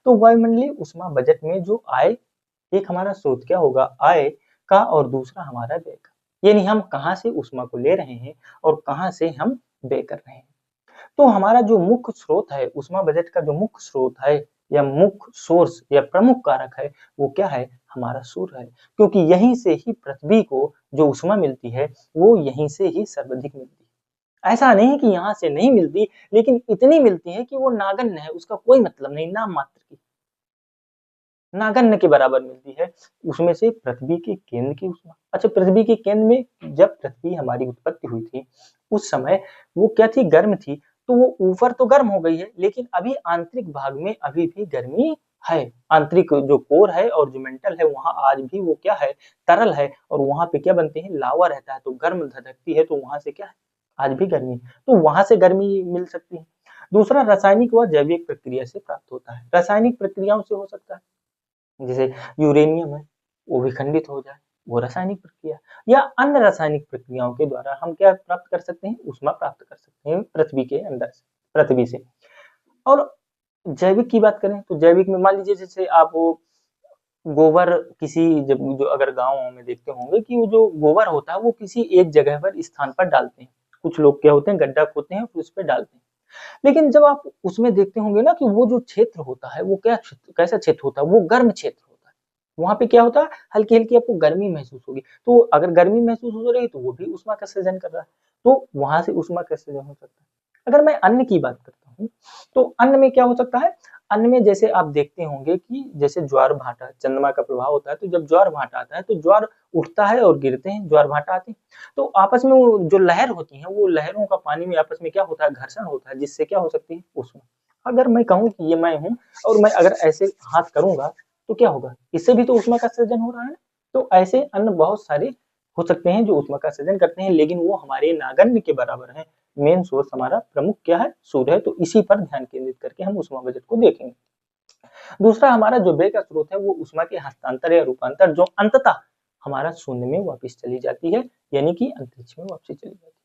तो वायुमंडलीय ऊष्मा बजट में जो आय, एक हमारा स्रोत क्या होगा आय का और दूसरा हमारा व्यय का, यानी हम कहाँ से ऊष्मा को ले रहे हैं और कहाँ से हम व्यय कर रहे हैं। तो हमारा जो मुख्य स्रोत है, ऊष्मा बजट का जो मुख्य स्रोत है या मुख्य सोर्स या प्रमुख कारक है, वो क्या है, हमारा सूर्य है, क्योंकि यहीं से ही पृथ्वी को जो ऊष्मा मिलती है वो यहीं से ही सर्वाधिक मिलती है। ऐसा नहीं कि यहाँ से नहीं मिलती, लेकिन इतनी मिलती है कि वो नागण्य है, उसका कोई मतलब नहीं, नाम मात्र की, नागण्य के बराबर मिलती है। उसमें से पृथ्वी के केंद्र की ऊष्मा, अच्छा पृथ्वी के केंद्र में जब पृथ्वी हमारी उत्पत्ति हुई थी उस समय वो क्या थी, गर्म थी, तो वो ऊपर तो गर्म हो गई है, लेकिन अभी आंतरिक भाग में अभी भी गर्मी है। आंतरिक जो कोर है और जो मेंटल है वहां आज भी वो क्या है, तरल है, और वहां पे क्या बनते हैं, लावा रहता है, तो गर्म धधकती है, तो वहां से क्या है, आज भी गर्मी, तो वहां से गर्मी मिल सकती है। दूसरा रासायनिक व जैविक प्रक्रिया से प्राप्त होता है, रासायनिक प्रक्रियाओं से हो सकता है, जैसे यूरेनियम है वो विखंडित हो जाए, वो रासायनिक प्रक्रिया, या अन्य रासायनिक प्रक्रियाओं के द्वारा हम क्या प्राप्त कर सकते हैं, ऊष्मा प्राप्त कर सकते हैं पृथ्वी के अंदर से, पृथ्वी से। और जैविक की बात करें तो जैविक में मान लीजिए जैसे आप वो गोबर किसी, जब जो अगर गाँव में देखते होंगे कि वो जो गोबर होता है वो किसी एक जगह पर स्थान पर डालते हैं, कुछ लोग क्या होते हैं गड्ढा खोदते हैं फिर उस पे डालते हैं, लेकिन जब आप उसमें देखते होंगे ना कि वो जो क्षेत्र होता है वो क्या क्षेत्र, कैसा क्षेत्र होता है, वो गर्म क्षेत्र होता है, वहां पे क्या होता है, हल्की हल्की आपको गर्मी महसूस होगी, तो अगर गर्मी महसूस हो रही है तो वो भी ऊष्मा का सृजन कर रहा है, तो वहां से ऊष्मा का सृजन हो सकता है। अगर मैं अन्न की बात करता हूँ तो अन्न में क्या हो सकता है, अन्न में जैसे आप देखते होंगे कि जैसे ज्वार भाटा, चंद्रमा का प्रभाव होता है, तो जब ज्वार भाटा आता है तो ज्वार उठता है और गिरते हैं, ज्वार भाटा आते हैं, तो आपस में वो जो लहर होती है वो लहरों का पानी में आपस में क्या होता है, घर्षण होता है, जिससे क्या हो सकती है, ऊष्मा। अगर मैं कहूँ कि ये मैं हूँ और मैं अगर ऐसे हाथ करूंगा तो क्या होगा, इससे भी तो ऊष्मा का सृजन हो रहा है ना। तो ऐसे अन्य बहुत सारे हो सकते हैं जो ऊष्मा का सृजन करते हैं, लेकिन वो हमारे नागण्य के बराबर है। मेन सोर्स हमारा प्रमुख क्या है, सूर्य है, तो इसी पर ध्यान केंद्रित करके हम ऊष्मा बजट को देखेंगे। दूसरा हमारा जो व्यय का स्रोत है वो ऊष्मा के हस्तांतर या रूपांतर, जो अंततः हमारा शून्य में वापस चली जाती है, यानी कि अंतरिक्ष में वापसी चली जाती है।